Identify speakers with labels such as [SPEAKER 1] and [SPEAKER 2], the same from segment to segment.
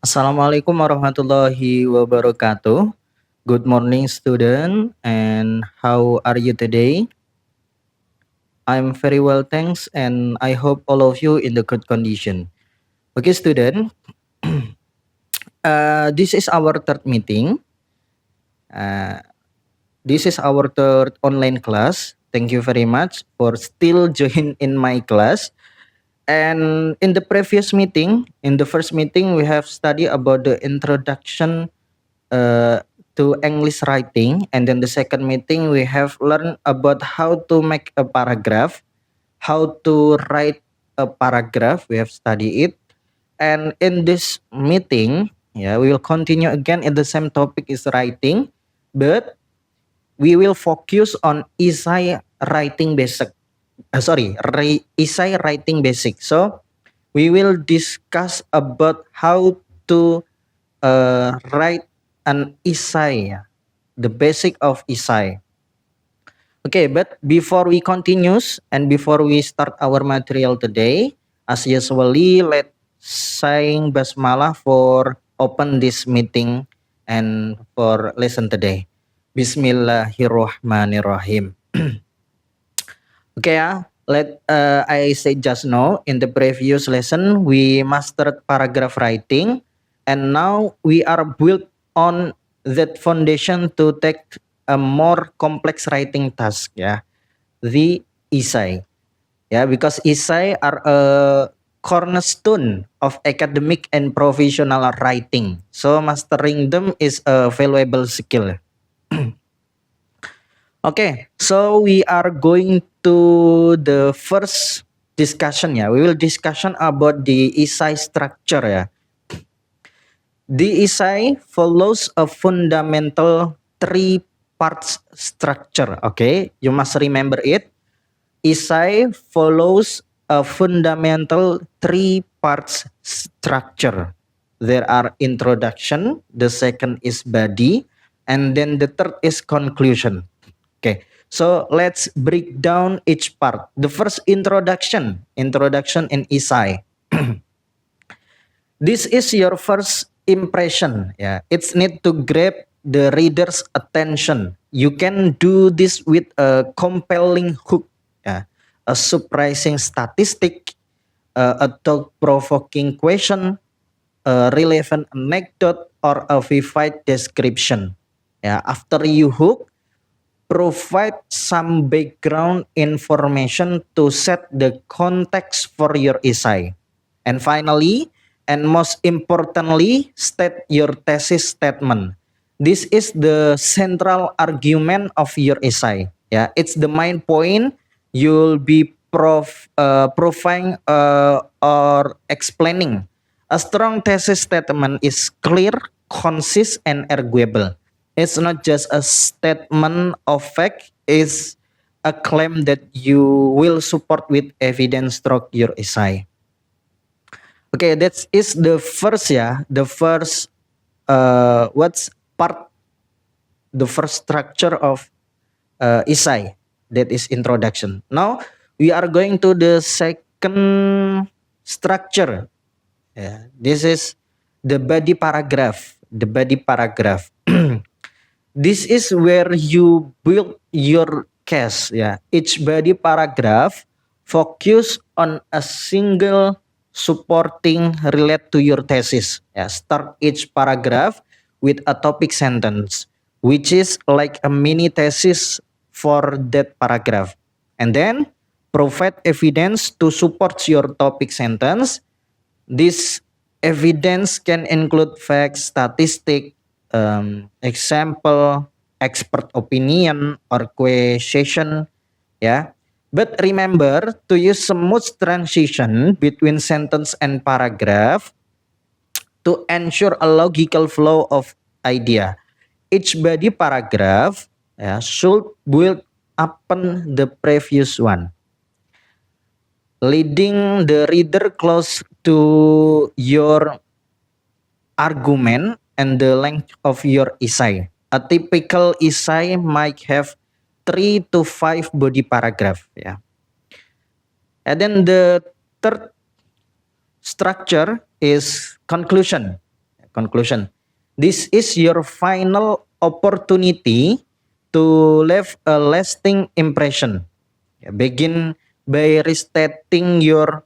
[SPEAKER 1] Assalamualaikum warahmatullahi wabarakatuh. Good morning, student, and how are you today? I'm very well, thanks, and I hope all of you in the good condition. Okay, student, this is our third meeting. Uh, this is our third online class. Thank you very much for still join in my class. And in the previous meeting, in the first meeting, we have studied about the introduction uh, to English writing, and then the second meeting we have learned about how to make a paragraph, how to write a paragraph. We have studied it, and in this meeting, yeah, we will continue again in the same topic is writing, but we will focus on essay writing basic. Essay writing basic. So we will discuss about how to write an essay, the basic of essay. Okay, but before we continues and before we start our material today, as usually, let's sing basmalah for open this meeting and for lesson today. Bismillahirrahmanirrahim. Okay, I say just now in the previous lesson we mastered paragraph writing, and now we are built on that foundation to take a more complex writing task, the essay, because essay are a cornerstone of academic and professional writing, so mastering them is a valuable skill. Okay, so we are going to the first discussion. We will discussion about the essay structure. The essay follows a fundamental three parts structure. Okay, you must remember it. Essay follows a fundamental three parts structure. There are introduction, the second is body, and then the third is conclusion. Okay, so let's break down each part. The first introduction in essay. This is your first impression. It's need to grab the reader's attention. You can do this with a compelling hook, a surprising statistic, a thought-provoking question, a relevant anecdote, or a vivid description. After you hook, provide some background information to set the context for your essay. And finally, and most importantly, state your thesis statement. This is the central argument of your essay. It's the main point you'll be providing or explaining. A strong thesis statement is clear, concise, and arguable. It's not just a statement of fact, it's a claim that you will support with evidence throughout your essay. Okay, that is the first, the first what's part, the first structure of essay, that is introduction. Now we are going to the second structure. This is the body paragraph. This is where you build your case. Each body paragraph focus on a single supporting relate to your thesis. Start each paragraph with a topic sentence, which is like a mini thesis for that paragraph, and then provide evidence to support your topic sentence. This evidence can include facts, statistic, example, expert opinion, or question. But remember to use smooth transition between sentence and paragraph to ensure a logical flow of idea. Each body paragraph should build upon the previous one, leading the reader close to your argument and the length of your essay. A typical essay might have 3 to 5 body paragraph. And then the third structure is conclusion. conclusion. This is your final opportunity to leave a lasting impression. Begin by restating your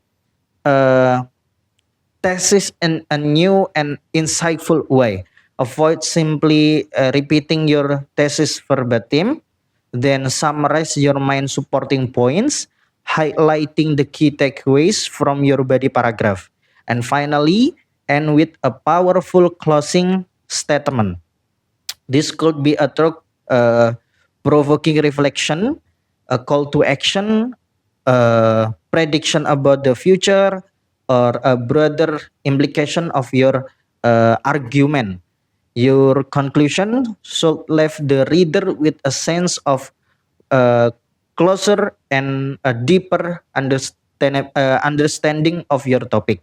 [SPEAKER 1] thesis in a new and insightful way. Avoid simply repeating your thesis verbatim. Then summarize your main supporting points, highlighting the key takeaways from your body paragraph. And finally, end with a powerful closing statement. This could be a provoking reflection, a call to action, a prediction about the future, or a broader implication of your argument. Your conclusion should leave the reader with a sense of closer and a deeper understanding of your topic.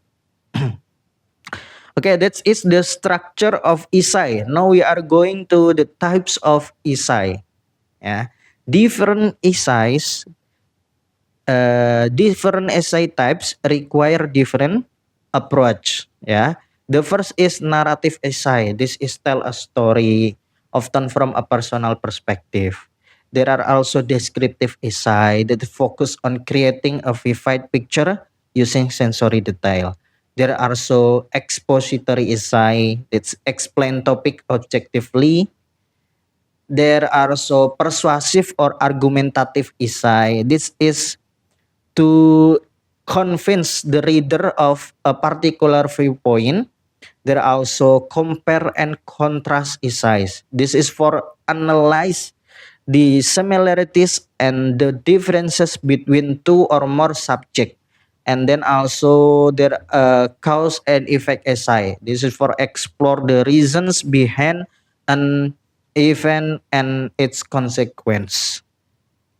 [SPEAKER 1] Okay, that is the structure of essay. Now we are going to the types of essay. Yeah, different essays, different essay types require different approach. Yeah, the first is narrative essay. This is tell a story, often from a personal perspective. There are also descriptive essay that focus on creating a vivid picture using sensory detail. There are also expository essay that explain topic objectively. There are also persuasive or argumentative essay. This is to convince the reader of a particular viewpoint. There are also compare and contrast essays. This is for analyze the similarities and the differences between two or more subjects. And then also there cause and effect essay. This is for explore the reasons behind an event and its consequence.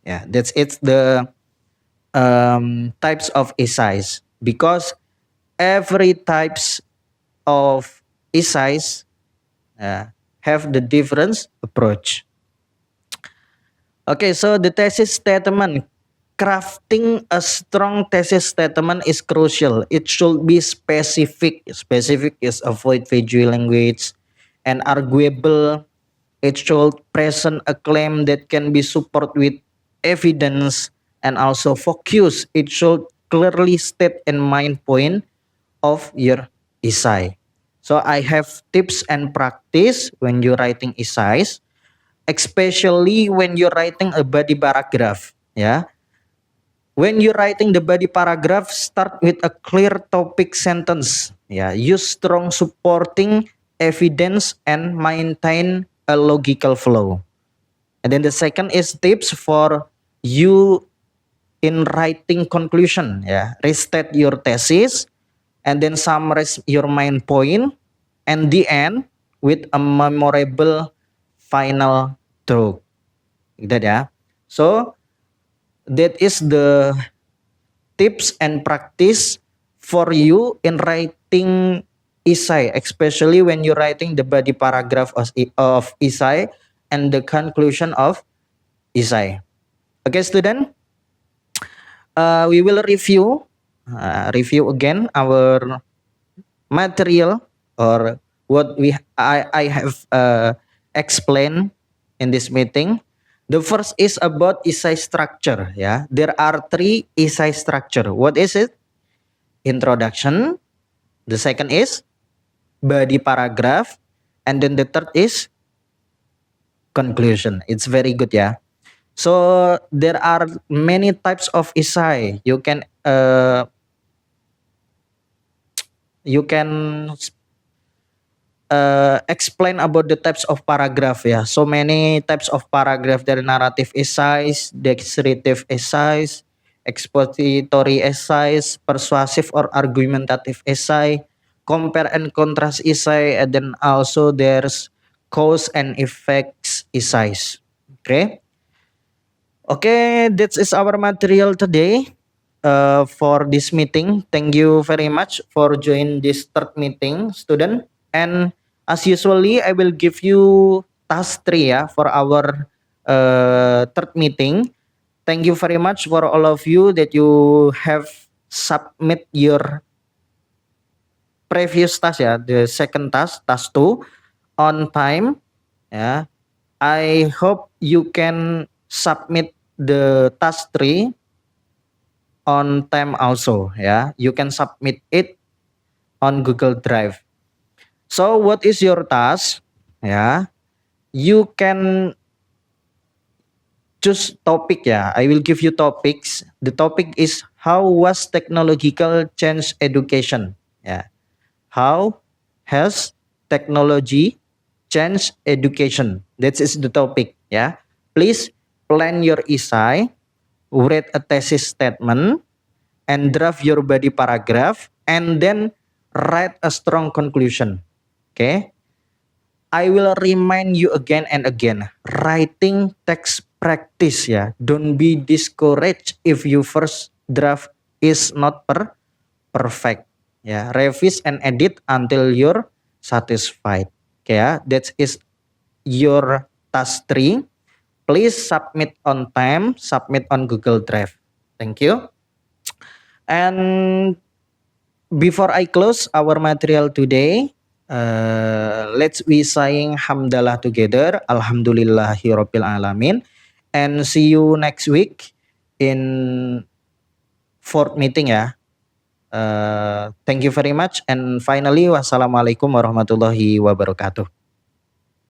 [SPEAKER 1] Yeah, that's it's the types of essays, because every types of essays have the different approach. Okay, so the thesis statement. Crafting a strong thesis statement is crucial. It should be specific. Specific is avoid vague language and arguable. It should present a claim that can be supported with evidence and also focus. It should clearly state and main point of your essay. So I have tips and practice when you're writing essays, especially when you're writing a body paragraph. Yeah. When you're writing the body paragraph, start with a clear topic sentence. Yeah, use strong supporting evidence and maintain a logical flow. And then the second is tips for you in writing conclusion. Yeah, restate your thesis and then summarize your main point and the end with a memorable final truth. Gitu ya. So that is the tips and practice for you in writing essay, especially when you're writing the body paragraph of essay and the conclusion of essay. Okay, student, we will review again our material or what I have explained in this meeting. The first is about essay structure. Yeah, there are 3 essay structure. What is it? Introduction. The second is body paragraph, and then the third is conclusion. It's very good, yeah. So there are many types of essay. You can explain about the types of paragraph. Yeah, so many types of paragraph. There are narrative essays, descriptive essays, expository essays, persuasive or argumentative essay, compare and contrast essay, and then also there's cause and effects essays. Okay, that is our material today for this meeting. Thank you very much for joining this third meeting, student. And as usually, I will give you task 3 for our third meeting. Thank you very much for all of you that you have submit your previous task ya, the second task, task 2 on time ya. I hope you can submit the task 3 on time also ya. You can submit it on Google Drive. So what is your task? Ya, you can choose topic ya. I will give you topics. The topic is how was technological change education? Ya. How has technology changed education? That is the topic ya. Please plan your essay, write a thesis statement, and draft your body paragraph, and then write a strong conclusion. Okay. I will remind you again and again. Writing text practice ya. Don't be discouraged if your first draft is not perfect. Ya, revise and edit until you're satisfied. Okay, ya, that is your task 3. Please submit on time, submit on Google Drive. Thank you. And before I close our material today, let's we saying hamdalah together. Alhamdulillahirabbil alamin. And see you next week in fourth meeting ya. Thank you very much. And finally, wassalamualaikum warahmatullahi wabarakatuh.